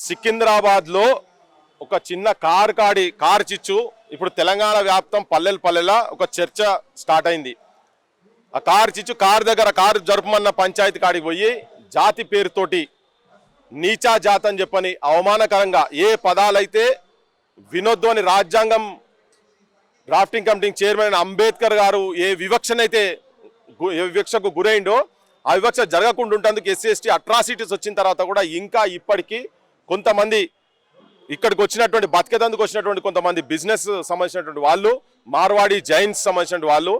సికింద్రాబాద్లో ఒక చిన్న కారు చిచ్చు ఇప్పుడు తెలంగాణ వ్యాప్తం పల్లెలా ఒక చర్చ స్టార్ట్ అయింది. ఆ కారు చిచ్చు కారు జరుపుమన్న పంచాయతీ కాడికి పోయి జాతి పేరుతోటి నీచా జాతి అని చెప్పని అవమానకరంగా ఏ పదాలైతే వినోద్దు అని రాజ్యాంగం డ్రాఫ్టింగ్ కమిటీ చైర్మన్ అంబేద్కర్ గారు ఏ వివక్షకు గురైండో ఆ వివక్ష జరగకుండా ఉంటేందుకు ఎస్సీ ఎస్టీ అట్రాసిటీస్ వచ్చిన తర్వాత కూడా ఇంకా ఇప్పటికీ కొంతమంది ఇక్కడికి వచ్చినటువంటి బతికేదందుకు వచ్చినటువంటి కొంతమంది బిజినెస్ సంబంధించినటువంటి వాళ్ళు, మార్వాడి జైన్స్ సంబంధించిన వాళ్ళు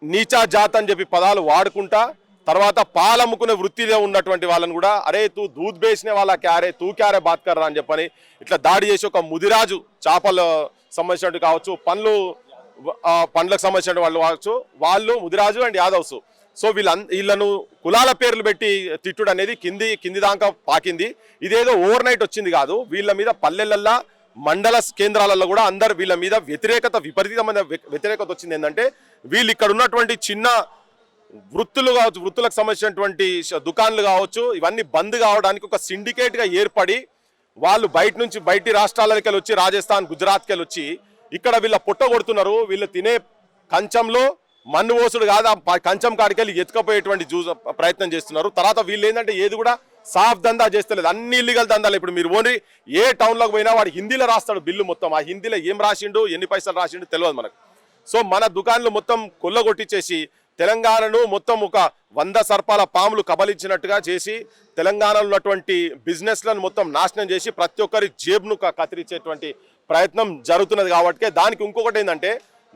నీచా జాత్ అని చెప్పి పదాలు వాడుకుంటా తర్వాత పాలమ్ముకునే వృత్తిలో ఉన్నటువంటి వాళ్ళని కూడా అరే తూ దూద్ బేసినే వాళ్ళ క్యారే తూ క్యారే బాత్ కర్రా అని చెప్పని ఇట్లా దాడి చేసి ఒక ముదిరాజు చేపలు సంబంధించినట్టు కావచ్చు, పండ్లకు సంబంధించిన వాళ్ళు కావచ్చు, వాళ్ళు ముదిరాజు అండ్ యాదవ్స్. సో వీళ్ళను కులాల పేర్లు పెట్టి తిట్టుడు అనేది కింది దాకా పాకింది. ఇదేదో ఓవర్ నైట్ వచ్చింది కాదు. వీళ్ళ మీద పల్లెలల్లా మండల కేంద్రాలలో కూడా అందరు వీళ్ళ మీద విపరీతమైన వ్యతిరేకత వచ్చింది. ఏంటంటే వీళ్ళు ఇక్కడ ఉన్నటువంటి చిన్న వృత్తులు కావచ్చు, వృత్తులకు సంబంధించినటువంటి దుకాన్లు కావచ్చు, ఇవన్నీ బంద్ కావడానికి ఒక సిండికేట్గా ఏర్పడి వాళ్ళు బయటి రాష్ట్రాలకి వచ్చి రాజస్థాన్ గుజరాత్కి వచ్చి ఇక్కడ వీళ్ళ పుట్ట కొడుతున్నారు. వీళ్ళు తినే కంచంలో మన్ను ఓసుడు కాదు, కంచం కాడికెళ్ళి ఎత్తుకపోయేటువంటి ప్రయత్నం చేస్తున్నారు. తర్వాత వీళ్ళు ఏంటంటే ఏది కూడా సాఫ్ దందా చేస్తలేదు, అన్ని ఇల్లీగల్ దందాలు. ఇప్పుడు మీరు ఓన్లీ ఏ టౌన్లోకి పోయినా వాడు హిందీలో రాస్తాడు బిల్లు మొత్తం. ఆ హిందీలో ఏం రాసిండు, ఎన్ని పైసలు రాసిండు తెలియదు మనకు. సో మన దుకాన్లు మొత్తం కొల్లగొట్టించేసి తెలంగాణను మొత్తం ఒక 100 సర్పాల పాములు కబలించినట్టుగా చేసి తెలంగాణలో ఉన్నటువంటి బిజినెస్లను మొత్తం నాశనం చేసి ప్రతి ఒక్కరి జేబును కత్తిరించేటువంటి ప్రయత్నం జరుగుతున్నది. కాబట్టి దానికి ఇంకొకటి ఏంటంటే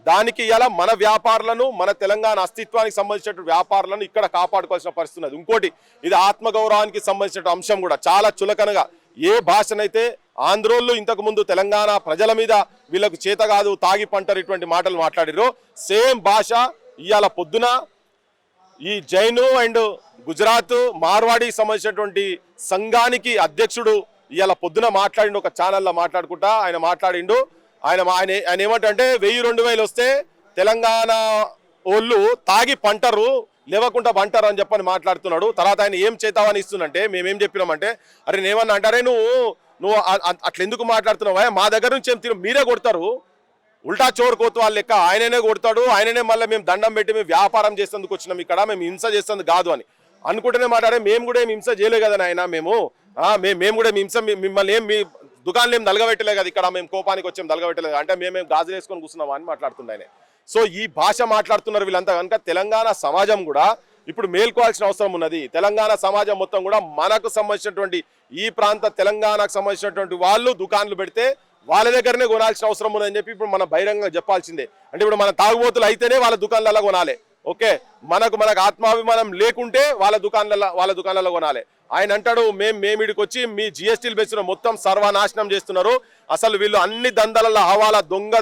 దానికి ఇలా మన వ్యాపారులను, మన తెలంగాణ అస్తిత్వానికి సంబంధించినటువంటి వ్యాపారులను ఇక్కడ కాపాడుకోవాల్సిన పరిస్థితి ఉన్నది. ఇంకోటి ఇది ఆత్మగౌరవానికి సంబంధించిన అంశం కూడా చాలా చులకనగా ఏ భాషనైతే ఆంధ్రోళ్ళు ఇంతకు ముందు తెలంగాణ ప్రజల మీద వీళ్ళకు చేత కాదు తాగి పంటరు ఇటువంటి మాటలు మాట్లాడిరో సేమ్ భాష ఇవాళ పొద్దున ఈ జైను అండ్ గుజరాత్ మార్వాడికి సంబంధించినటువంటి సంఘానికి అధ్యక్షుడు ఇవాళ పొద్దున మాట్లాడిండు. ఒక ఛానల్లో మాట్లాడుకుంటా ఆయన మాట్లాడిండు. ఆయన ఏమంటే 1000-2000 వస్తే తెలంగాణ వాళ్ళు తాగి పంటరు లేవకుండా పంటరు అని చెప్పని మాట్లాడుతున్నాడు. తర్వాత ఆయన ఏం చేతావని ఇస్తుందంటే మేమేం చెప్పినామంటే అరే నేమన్నా అంటారే నువ్వు అట్లా ఎందుకు మాట్లాడుతున్నావా, మా దగ్గర నుంచి ఏం మీరే కొడతారు, ఉల్టా చోరు కోతువాళ్ళ లెక్క ఆయననే కొడతాడు, ఆయననే మళ్ళీ మేము దండం పెట్టి మేము వ్యాపారం చేసేందుకు వచ్చినాం, ఇక్కడ మేము హింస చేసేందుకు కాదు అని అనుకుంటేనే మాట్లాడే. మేము కూడా ఏం హింస చేయలే కదా ఆయన, మేము కూడా హింస మిమ్మల్ని ఏం మీ దుకాణాలు ఏం దలగబెట్టలే కదా, ఇక్కడ మేము కోపానికి వచ్చాం దలగబెట్టలేదు అంటే మేమేం గాజులు వేసుకొని కూర్చున్నామా అని మాట్లాడుతున్నాయనే. సో ఈ భాష మాట్లాడుతున్నారు వీళ్ళంతా. కనుక తెలంగాణ సమాజం కూడా ఇప్పుడు మేల్కోవాల్సిన అవసరం ఉన్నది. తెలంగాణ సమాజం మొత్తం కూడా మనకు సంబంధించినటువంటి ఈ ప్రాంత తెలంగాణకు సంబంధించినటువంటి వాళ్ళు దుకాన్లు పెడితే వాళ్ళ దగ్గరనే కొనాల్సిన అవసరం ఉందని చెప్పి ఇప్పుడు మనం బహిరంగంగా చెప్పాల్సిందే. అంటే ఇప్పుడు మన తాగుబోతులు అయితేనే వాళ్ళ దుకాణాలలో కొనాలి. ఓకే, మనకు ఆత్మాభిమానం లేకుంటే వాళ్ళ దుకాణాలలో కొనాలి. ఆయన అంటాడు మేమిడికి వచ్చి మీ జిఎస్టీలు పెంచిన మొత్తం సర్వనాశనం చేస్తున్నారు, అసలు వీళ్ళు అన్ని దందాలలో హవాలా దొంగ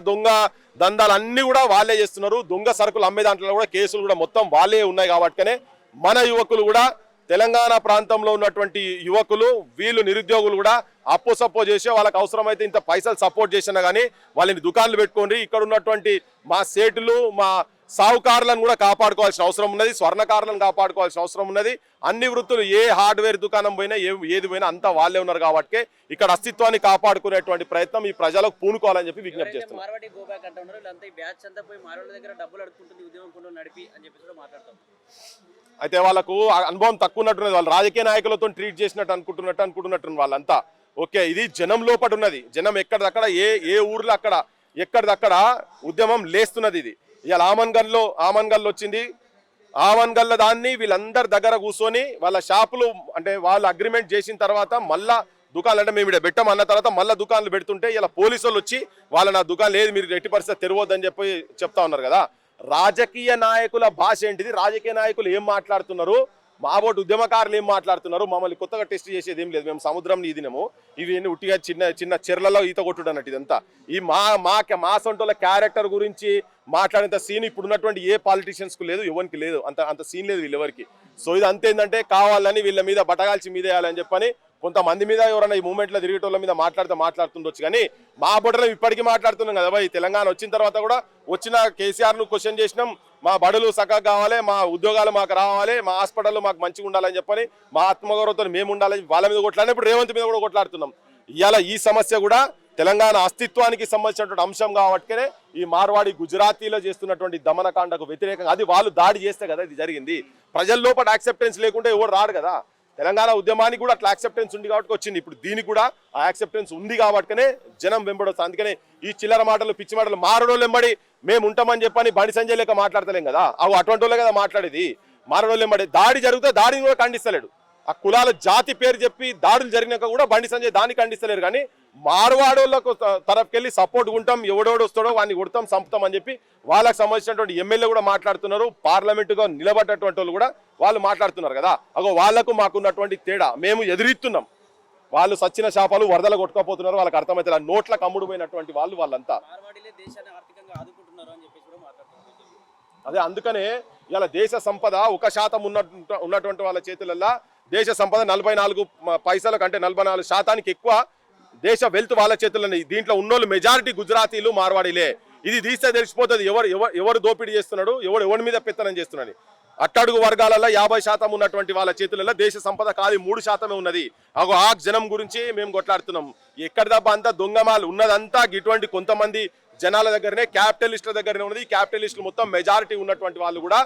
దందాలు అన్ని కూడా వాళ్ళే చేస్తున్నారు, దొంగ సరుకులు అమ్మే దాంట్లో కూడా కేసులు కూడా మొత్తం వాళ్ళే ఉన్నాయి. కాబట్టినే మన యువకులు కూడా తెలంగాణ ప్రాంతంలో ఉన్నటువంటి యువకులు వీళ్ళు నిరుద్యోగులు కూడా అప్పు సపోర్ట్ చేసి వాళ్ళకి అవసరమైతే ఇంత పైసలు సపోర్ట్ చేసినా కానీ వాళ్ళని దుకాణాలు పెట్టుకోండి. ఇక్కడ ఉన్నటువంటి మా సేటులు మా సావుకారులను కూడా కాపాడుకోవాల్సిన అవసరం ఉన్నది, స్వర్ణకారులను కాపాడుకోవాల్సిన అవసరం ఉన్నది. అన్ని వృత్తులు ఏ హార్డ్వేర్ దుకాణం పోయినా ఏది పోయినా అంతా వాళ్ళే ఉన్నారు. కాబట్టి ఇక్కడ అస్తిత్వాన్ని కాపాడుకునేటువంటి ప్రయత్నం ఈ ప్రజలకు పూనుకోవాలని చెప్పి విజ్ఞప్తి చేస్తున్నారు. అయితే వాళ్ళకు అనుభవం తక్కువ ఉన్నట్టున్నది, వాళ్ళు రాజకీయ నాయకులతో ట్రీట్ చేసినట్టు అనుకుంటున్నట్టు వాళ్ళంతా. ఓకే, ఇది జనం లోపట ఉన్నది. జనం ఎక్కడిదక్కడ ఏ ఊర్లో అక్కడ ఎక్కడిదక్కడ ఉద్యమం లేస్తున్నది. ఇది ఇవాళ ఆమన్గల్లో వచ్చింది. ఆమన్గల్ల దాన్ని వీళ్ళందరి దగ్గర కూర్చొని వాళ్ళ షాపులు అంటే వాళ్ళు అగ్రిమెంట్ చేసిన తర్వాత మళ్ళా దుకాణాలు అంటే మేము ఇక్కడ పెట్టాం అన్న తర్వాత మళ్ళీ దుకాణాలు పెడుతుంటే ఇలా పోలీసు వాళ్ళు వచ్చి నా దుకాణం లేదు మీరు ఎట్టి పరిస్థితి తెరవద్దని చెప్పి చెప్తా ఉన్నారు కదా. రాజకీయ నాయకుల భాష ఏంటిది, రాజకీయ నాయకులు ఏం మాట్లాడుతున్నారు, మా బోటు ఉద్యమకారులు ఏం మాట్లాడుతున్నారు, మమ్మల్ని కొత్తగా టెస్ట్ చేసేది ఏం లేదు, మేము సముద్రం ఈదినము, ఇవి ఉట్టిగా చిన్న చెర్లలో ఈత కొట్టుడు అన్నట్టు ఇదంతా. ఈ మా సొంటోళ్ళ క్యారెక్టర్ గురించి మాట్లాడేంత సీన్ ఇప్పుడున్నటువంటి ఏ పాలిటీషియన్స్కు లేదు, ఎవరికి లేదు, అంత సీన్ లేదు వీళ్ళెవరికి. సో ఇది అంతేందంటే కావాలని వీళ్ళ మీద బటగాల్చి మీద వేయాలని చెప్పని కొంతమంది మీద ఎవరైనా ఈ మూమెంట్లో తిరిగేటోళ్ళ మీద మాట్లాడుతుండొచ్చు. కానీ మా బొడలో ఇప్పటికీ మాట్లాడుతున్నాం కదా ఈ తెలంగాణ వచ్చిన తర్వాత కూడా వచ్చిన కేసీఆర్ను క్వశ్చన్ చేసినాం, మా బడులు చక్కగా కావాలి, మా ఉద్యోగాలు మాకు రావాలి, మా హాస్పిటల్లో మాకు మంచిగా ఉండాలని చెప్పని మా ఆత్మగౌరవంతో మేము ఉండాలని వాళ్ళ మీద కొట్లాడినా ఇప్పుడు రేవంత్ మీద కూడా కొట్లాడుతున్నాం. ఇవాళ ఈ సమస్య కూడా తెలంగాణ అస్తిత్వానికి సంబంధించినటువంటి అంశం కాబట్టినే ఈ మార్వాడి గుజరాతీలో చేస్తున్నటువంటి దమనకాండకు వ్యతిరేకంగా అది వాళ్ళు దాడి చేస్తే కదా ఇది జరిగింది. ప్రజల లోపల యాక్సెప్టెన్స్ లేకుంటే ఎవరు రాడు కదా. తెలంగాణ ఉద్యమానికి కూడా అట్లా యాక్సెప్టెన్స్ ఉంది కాబట్టి వచ్చింది. ఇప్పుడు దీనికి కూడా ఆ యాక్సెప్టెన్స్ ఉంది కాబట్టినే జనం వెంబడొస్తుంది. అందుకనే ఈ చిల్లర మాటలు పిచ్చి మాటలు మారడోళ్ళు వెంబడి మేము ఉంటామని చెప్పని బండి సంజయ్ లేక మాట్లాడతలేం కదా. అవి అటువంటి వాళ్ళే కదా మాట్లాడేది. మారడోళ్ళు వెంబడి దాడి జరిగితే దాడిని కూడా ఖండిస్తలేడు. ఆ కులాల జాతి పేరు చెప్పి దాడులు జరిగినాక కూడా బండి సంజయ్ దాన్ని ఖండిస్తలేరు. కానీ మార్వాడోళ్ళకు తరఫుకెళ్ళి సపోర్ట్ ఉంటాం, ఎవడోడు వస్తాడో వాడిని కొడతాం చంపుతాం అని చెప్పి వాళ్ళకి సంబంధించినటువంటి ఎమ్మెల్యే కూడా మాట్లాడుతున్నారు. పార్లమెంటుగా నిలబడ్డటువంటి వాళ్ళు కూడా వాళ్ళు మాట్లాడుతున్నారు కదా. అగో వాళ్లకు మాకున్నటువంటి తేడా మేము ఎదురిస్తున్నాం. వాళ్ళు సచ్చిన శాపాలు వరదలు కొట్టుకోపోతున్నారు. వాళ్ళకి అర్థమైతే నోట్ల కమ్ముడు పోయినటువంటి వాళ్ళంతా అదే. అందుకనే ఇలా దేశ సంపద 1% ఉన్నటువంటి వాళ్ళ చేతులల్లో దేశ సంపద 44 పైసల కంటే 44% ఎక్కువ దేశ వెల్త్ వాళ్ళ చేతుల్లోనే. దీంట్లో ఉన్నోళ్ళు మెజారిటీ గుజరాతీలు మార్వాడీలే. ఇది తీస్తే తెలిసిపోతుంది ఎవరు దోపిడీ చేస్తున్నాడు, ఎవరి మీద పెత్తనం చేస్తున్నాడు. అట్టడుగు వర్గాలలో 50% ఉన్నటువంటి వాళ్ళ చేతులలో దేశ సంపద కాదు 3% ఉన్నది. అగో ఆ జనం గురించి మేము కొట్లాడుతున్నాం. ఎక్కడ తప్ప అంతా దొంగమాలు ఉన్నదంతా ఇటువంటి కొంతమంది జనాల దగ్గరనే, క్యాపిటలిస్టుల దగ్గరనే ఉన్నది. ఈ క్యాపిటలిస్టులు మొత్తం మెజారిటీ ఉన్నటువంటి వాళ్ళు కూడా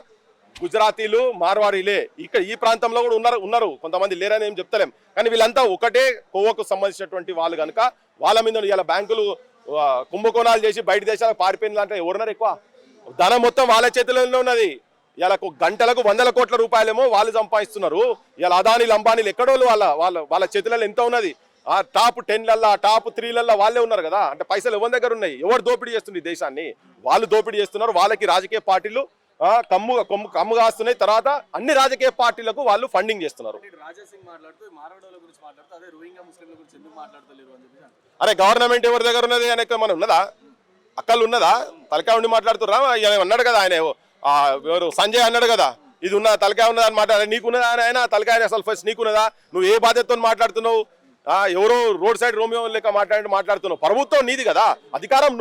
గుజరాతీలు మార్వాడీలే. ఇక్కడ ఈ ప్రాంతంలో కూడా ఉన్నారు కొంతమంది, లేరని ఏం చెప్తలేం. కానీ వీళ్ళంతా ఒకటే కోవకు సంబంధించినటువంటి వాళ్ళు కనుక వాళ్ళ మీద ఇలా బ్యాంకులు కుంభకోణాలు చేసి బయట దేశాలకు పారిపోయింది అంటే ఎవరున్నారు ఎక్కువ? ధనం మొత్తం వాళ్ళ చేతుల్లో ఉన్నది. ఇలా గంటలకు 100 కోట్ల రూపాయలేమో వాళ్ళు సంపాదిస్తున్నారు. ఇలా అదానీలు అంబానీలు ఎక్కడోళ్ళు వాళ్ళ చేతులలో ఎంత ఉన్నది? ఆ టాప్ 10లలో టాప్ 3లలో వాళ్ళే ఉన్నారు కదా. అంటే పైసలు ఎవరి దగ్గర ఉన్నాయి? ఎవరు దోపిడీ చేస్తుంది దేశాన్ని? వాళ్ళు దోపిడీ చేస్తున్నారు. వాళ్ళకి రాజకీయ పార్టీలు కమ్ము కాస్తున్నాయి. తర్వాత అన్ని రాజకీయ పార్టీలకు వాళ్ళు ఫండింగ్ చేస్తున్నారు. అరే గవర్నమెంట్ ఎవరి దగ్గర ఉన్నది అనేక మన ఉన్నదా? అక్కలు ఉన్నదా? తలకాయ ఉండి మాట్లాడుతుర్రా? అన్నాడు కదా ఆయన, ఎవరు సంజయ్ అన్నాడు కదా, ఇది ఉన్న తలకాయ ఉన్నదా అని మాట్లాడారు. నీకున్నదా ఆయన తలకాయ? అసలు ఫస్ట్ నీకున్నదా? నువ్వు ఏ బాధ్యతతో మాట్లాడుతున్నావు? ఎవరో రోడ్ సైడ్ రోమియో లెక్క మాట్లాడుతున్నావు. ప్రభుత్వం నీది కదా, అధికారం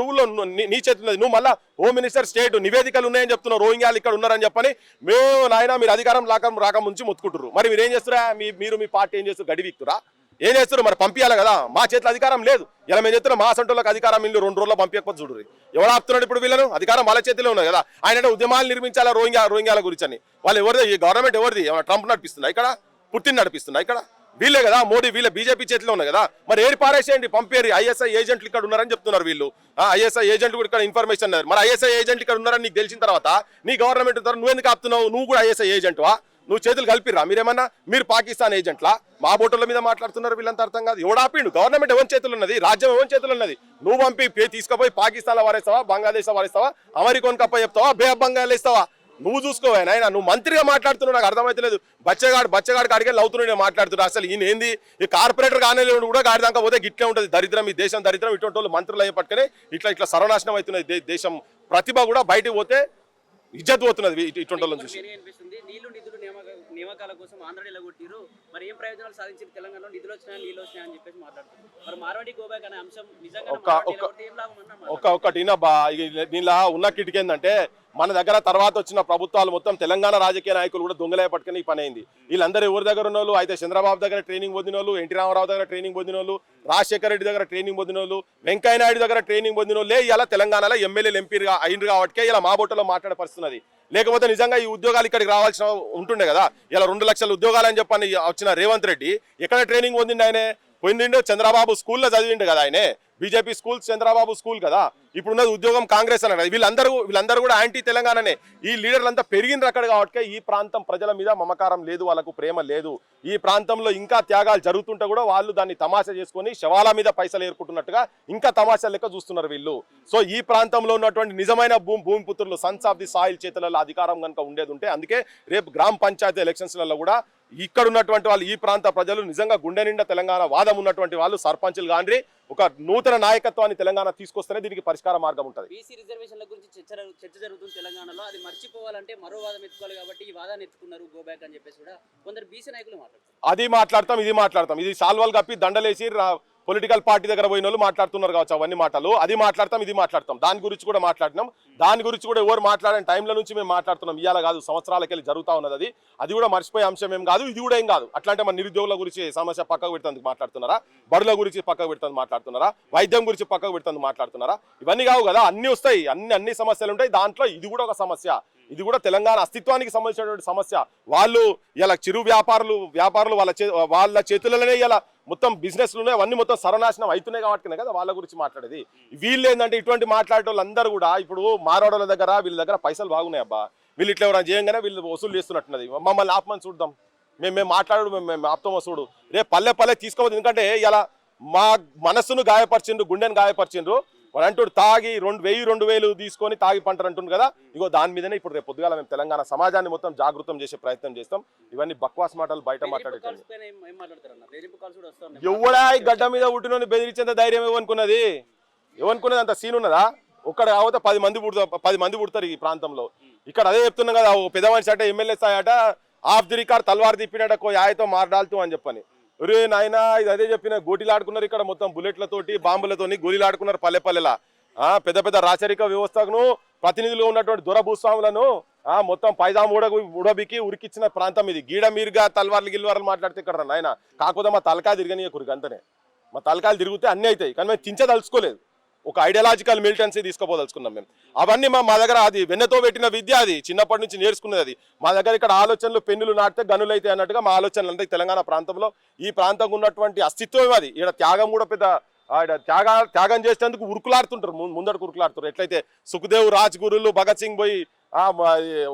నీ చేతున్నది. నువ్వు మళ్ళీ హోమ్ మినిస్టర్ స్టేట్ నివేదికలు ఉన్నాయని చెప్తున్నావు, రోహింగ్యాలు ఇక్కడ ఉన్నారని చెప్పని. మేము నాయన మీరు అధికారం రాకముంచి మొత్తుకుంటారు. మరి మీరు ఏం చేస్తురా? మీరు మీ పార్టీ ఏం చేస్తారు? గడివిక్తురా? ఏం చేస్తారు? మరి పంపించాలి కదా. మా చేతిలో అధికారం లేదు. ఇలా మేము చెప్తున్నాం మా సంటోళ్ళకి అధికారం ఇల్లు 2 రోజుల్లో పంపించకపోతే చూడరు. ఎవరు ఆపుతున్నాడు ఇప్పుడు వీళ్ళను? అధికారం వాళ్ళ చేతిలో ఉన్నది కదా. ఆయన ఉద్యమాలు నిర్మించాలా రోహింగ్యాల గురించి అని. వాళ్ళు ఎవరిది? ఈ గవర్నమెంట్ ఎవరిది? ట్రంప్ నడిపిస్తున్నా ఇక్కడ? పుట్టిన నడిపిస్తున్నా ఇక్కడ? వీళ్ళే కదా, మోడీ వీళ్ళ బీజేపీ చేతిలో ఉన్నాయి కదా. మరి ఏరి పారేసేయండి, పంపేరి. ఐఎస్ఐ ఏజెంట్లు ఇక్కడ ఉన్నారని చెప్తున్నారు వీళ్ళు. ఐఎస్ఐ ఏజెంట్లు కూడా ఇక్కడ ఇన్ఫర్మేషన్ అన్నారు. మరి ఐఎస్ఐ ఏజెంట్లు ఇక్కడ ఉన్నారని నీకు తెలిసిన తర్వాత నీ గవర్నమెంట్ నువ్వు ఎందుకు ఆపుతున్నావు? నువ్వు కూడా ఐఎస్ఐ ఏజెంట్వా? నువ్వు చేతులు కలిపిరా మీరేమన్నా? మీరు పాకిస్తాన్ ఏజెంట్లా? మా బోటర్ల మీద మాట్లాడుతున్నారు వీళ్ళంతా. అర్థం కాదు. ఎవడాపిండు? గవర్నమెంట్ ఎవరి చేతులు ఉన్నది? రాజ్యం ఎవరి చేతులు ఉన్నది? నువ్వు పంపి తీసుకుపోయి పాకిస్తాన్లో వారేస్తావా, బంగ్లాదేశ్లో వారేస్తావా, అమెరికాన్ కప్ప చెప్తావా, బే ఆఫ్ బెంగాల్ ఇస్తావా? నువ్వు చూసుకోవా నాయన. నువ్వు మంత్రిగా మాట్లాడుతున్నావు, నాకు అర్థమైతలేదు. బచ్చగాడికి అడిగే అవుతున్నాడు మాట్లాడుతున్నా. అసలు ఈయన ఏంది? ఈ కార్పొరేటర్ కానీ కూడా గాడి దాకా పోతే గిట్లే ఉంటుంది. దరిద్రం, ఈ దేశం దరిద్రం. ఇటువంటి వాళ్ళు మంత్రులు అయ్యే పట్టుకుని ఇట్లా సర్వనాశనం అవుతున్నది దేశం. ప్రతిభ కూడా బయటకు పోతే ఇజ్జత్ పోతున్నది ఇటువంటి వాళ్ళని చూసి. నియామకాల కోసం ఆంధ్రలో కొట్టిరు. మరి ఏం ప్రయోజనాలు సాధించారు? తెలంగాణలో నిధులు వచ్చినాయి, నీళ్ళు వచ్చినాయి అని చెప్పేసి మాట్లాడుతున్నారు. మరి మార్వాడి గోబ్యాక్ అనే అంశం నిజంగా ఒక్కటి దీనిలో ఉన్న కిటికీ ఏంటంటే, మన దగ్గర తర్వాత వచ్చిన ప్రభుత్వాలు మొత్తం తెలంగాణ రాజకీయ నాయకులు కూడా దొంగలే పట్టుకుని ఈ పని అయింది. వీళ్ళందరూ ఎవరి దగ్గర ఉన్న వాళ్ళు? అయితే చంద్రబాబు దగ్గర ట్రైనింగ్ పొందిన వాళ్ళు, ఎన్టీ రామారావు దగ్గర ట్రైనింగ్ పొందిన వాళ్ళు, రాజశేఖర రెడ్డి దగ్గర ట్రైనింగ్ పొందిన వాళ్ళు, వెంకయ్య నాయుడు దగ్గర ట్రైనింగ్ పొందిన వాళ్ళే ఇలా తెలంగాణలో ఎమ్మెల్యేలు ఎంపీగా అయింది కాబట్టి ఇలా మా బొట్టలో మాట్లాడే పరిస్థితున్నది. లేకపోతే నిజంగా ఈ ఉద్యోగాలు ఇక్కడికి రావాల్సిన ఉంటుండే కదా. ఇలా 2 లక్షల ఉద్యోగాలు అని చెప్పని వచ్చిన రేవంత్ రెడ్డి ఎక్కడ ట్రైనింగ్ పొందిండు? ఆయనే పొందిండు చంద్రబాబు స్కూల్లో చదివిండు కదా. ఆయనే బీజేపీ స్కూల్, చంద్రబాబు స్కూల్ కదా. ఇప్పుడున్నది ఉద్యోగం కాంగ్రెస్ అన్నది. వీళ్ళందరూ కూడా యాంటీ తెలంగాణనే. ఈ లీడర్లంతా పెరిగిన అక్కడ కాబట్టి ఈ ప్రాంతం ప్రజల మీద మమకారం లేదు, వాళ్ళకు ప్రేమ లేదు. ఈ ప్రాంతంలో ఇంకా త్యాగాలు జరుగుతుంటే కూడా వాళ్ళు దాన్ని తమాషా చేసుకొని శవాల మీద పైసలు ఏర్పుతున్నట్టుగా ఇంకా తమాషా లెక్క చూస్తున్నారు వీళ్ళు. సో ఈ ప్రాంతంలో ఉన్నటువంటి నిజమైన భూమిపుత్రులు, సన్స్ ఆఫ్ ది సాయిల్ చేతులలో అధికారం కనుక ఉండేది ఉంటే, అందుకే రేపు గ్రామ పంచాయతీ ఎలక్షన్స్లలో కూడా ఇక్కడ ఉన్నటువంటి వాళ్ళు, ఈ ప్రాంత ప్రజలు నిజంగా గుండె నిండా తెలంగాణ వాదం ఉన్నటువంటి వాళ్ళు సర్పంచులు కానీ ఒక నూతన నాయకత్వాన్ని తెలంగాణ తీసుకొస్తేనే దీనికి పరిష్కార మార్గం ఉంటుంది. బీసీ రిజర్వేషన్ల గురించి చర్చ జరుగుతుంది తెలంగాణలో. అది మర్చిపోవాలంటే మరో వాదం ఎత్తుకోవాలి కాబట్టి ఈ వాదాన్ని ఎత్తుకున్నారు గోబ్యాక్ అని చెప్పేసి కూడా కొందరు బీసీ నాయకులు మాట్లాడతారు. అది మాట్లాడతాం, ఇది మాట్లాడతాం. ఇది సాల్వాలు కప్పి దండలేసి పొలిటికల్ పార్టీ దగ్గర పోయిన వాళ్ళు మాట్లాడుతున్నారు కావచ్చు అవన్నీ మాటలు. అది మాట్లాడతాం, ఇది మాట్లాడతాం, దాని గురించి కూడా మాట్లాడినాం. దాని గురించి కూడా ఎవరు మాట్లాడిన టైంలో నుంచి మేము మాట్లాడుతున్నాం. ఇవాళ కాదు, సంవత్సరాలకి వెళ్ళి జరుగుతూ ఉన్నది. అది కూడా మర్చిపోయే అంశం ఏం కాదు, ఇది కూడా ఏం కాదు. అట్లాంటి మన నిరుద్యోగుల గురించి సమస్య పక్కకు పెడుతుంది మాట్లాడుతున్నారా, బడుల గురించి పక్కకు పెడుతుంది మాట్లాడుతున్నారా, వైద్యం గురించి పక్కకు పెడుతుంది మాట్లాడుతున్నారా? ఇవన్నీ కావు కదా, అన్ని వస్తాయి, అన్ని సమస్యలు ఉంటాయి. దాంట్లో ఇది కూడా ఒక సమస్య. ఇది కూడా తెలంగాణ అస్తిత్వానికి సంబంధించినటువంటి సమస్య. వాళ్ళు ఇలా చిరు వ్యాపారులు వాళ్ళ చేతులలోనే ఇలా మొత్తం బిజినెస్లు ఉన్నాయి, అవన్నీ మొత్తం సర్వనాశనం అవుతున్నాయి కాబట్టి కదా వాళ్ళ గురించి మాట్లాడేది. వీళ్ళు ఏంటంటే ఇటువంటి మాట్లాడే వాళ్ళందరూ కూడా ఇప్పుడు మారోడల దగ్గర వీళ్ళ దగ్గర పైసలు బాగున్నాయి అబ్బా, వీళ్ళు ఇట్లా ఎవరైనా చేయంగానే వీళ్ళు వసూలు చేస్తున్నట్టున్నది. మమ్మల్ని ఆపమని చూద్దాం, మేము మాట్లాడు, మేము ఆపుతామో చూడు. రేపు పల్లె తీసుకోవద్దు. ఎందుకంటే ఇలా మా మనస్సును గాయపరిచిండ్రు, గుండెను గాయపరిచిండ్రు. వాడు అంటాడు తాగి 2000 తీసుకొని తాగి పంటరు అంటుంది కదా. ఇగో దాని మీదనే ఇప్పుడు రేపు పొద్దుగాల మేము తెలంగాణ సమాజాన్ని మొత్తం జాగృతం చేసే ప్రయత్నం చేస్తాం. ఇవన్నీ బక్వాస్ మాటలు బయట మాట్లాడేటండి. ఎవడా ఈ గడ్డ మీద పుట్టినోని బెదిరించేంత ధైర్యం ఏమనుకున్నది? ఏమనుకున్నది? అంత సీన్ ఉన్నదా? ఒక్కడ కాకపోతే 10 మంది పుడతారు ఈ ప్రాంతంలో. ఇక్కడ అదే చెప్తున్నాం కదా, ఓ పెద్ద మనిషి అట ఎమ్మెల్యే స్థాయి అట ఆఫ్ ది రికార్డ్ తల్వార్ తిప్పినట యాయతో మారడాలుతూ అని చెప్పని. ఒరే నాయనా, ఇది అదే చెప్పిన, గోటీలు ఆడుకున్నారు ఇక్కడ మొత్తం, బుల్లెట్లతోటి బాంబులతోని గోళీలు ఆడుకున్నారు పల్లెలా. పెద్ద రాచరిక వ్యవస్థను ప్రతినిధులు ఉన్నటువంటి దొరభూస్వాములను మొత్తం పైజాం ఉడబికి ఉరికిచ్చిన ప్రాంతం ఇది. గీడ మీరుగా గిల్వార్లు మాట్లాడితే ఇక్కడ నాయన. కాకపోతే మా తలకాయ తిరగనీయకురికి అంతనే. మా తలకాయలు తిరిగితే అన్నీ అవుతాయి, కానీ మేము తించదలుచుకోలేదు. ఒక ఐడియాలజికల్ మిలిటెన్సీ తీసుకోపోదలుచుకున్నాం మేము. అవన్నీ మా దగ్గర అది వెన్నతో పెట్టిన విద్య, అది చిన్నప్పటి నుంచి నేర్చుకున్నది. అది మా దగ్గర ఇక్కడ ఆలోచనలు పెన్నులు నాటితే గనులు అయితే అన్నట్టుగా మా ఆలోచనలు అంటే తెలంగాణ ప్రాంతంలో ఈ ప్రాంతంలో ఉన్నటువంటి అస్తిత్వం అది. ఇక్కడ త్యాగం కూడా పెద్ద త్యాగం చేసేందుకు ఉరుకులాడుతుంటారు, ముందడుకు ఉరుకులాడుతారు. ఎట్లయితే సుఖదేవ్ రాజ్గురులు భగత్ సింగ్ పోయి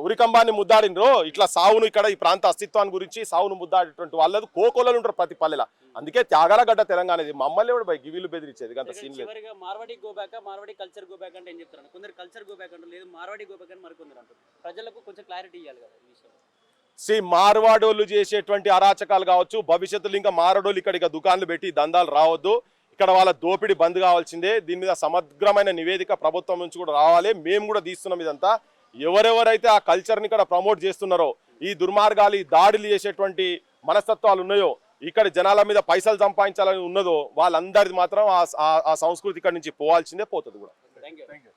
ఉరికంబాన్ని ముద్దాడినరో, ఇట్లా సావును ఇక్కడ ఈ ప్రాంత అస్తిత్వాన్ని గురించి సావును ముద్దాడేటువంటి వాళ్ళది కోకోలలో ఉంటారు ప్రతి పల్లెలా. అందుకే త్యాగాల గడ్డ తెలంగాణ. ఇది మమ్మల్ని కూడా బై గివీలు బెదిరించేది అంత సీన్ లేదు. Marwadi go back, Marwadi culture go back అంటే ఏం చెప్తారు? కొందరు కల్చర్ గోబ్యాక్ అంటే లేదు, మార్వాడి గోబ్యాక్ అని మరికొందరు అంటారు. ప్రజలకు కొంచెం క్లారిటీ ఇవ్వాలి కదా ఈ విషయంలో. మార్వాడోళ్ళు చేసేటువంటి అరాచకాలు కావచ్చు, భవిష్యత్తులో ఇంకా మారడోళ్ళు ఇక్కడ ఇక దుకాన్లు పెట్టి దందాలు రావద్దు, ఇక్కడ వాళ్ళ దోపిడీ బంద్ కావాల్సిందే. దీని మీద సమగ్రమైన నివేదిక ప్రభుత్వం నుంచి కూడా రావాలి. మేము కూడా తీస్తున్నాం ఇదంతా. ఎవరెవరైతే ఆ కల్చర్ని ఇక్కడ ప్రమోట్ చేస్తున్నారో, ఈ దుర్మార్గాలు, ఈ దాడులు చేసేటువంటి మనస్తత్వాలు ఉన్నాయో, ఇక్కడ జనాల మీద పైసలు సంపాదించాలని ఉన్నదో, వాళ్ళందరిది మాత్రం ఆ సంస్కృతి ఇక్కడ నుంచి పోవాల్సిందే, పోతుంది కూడా. Thank you.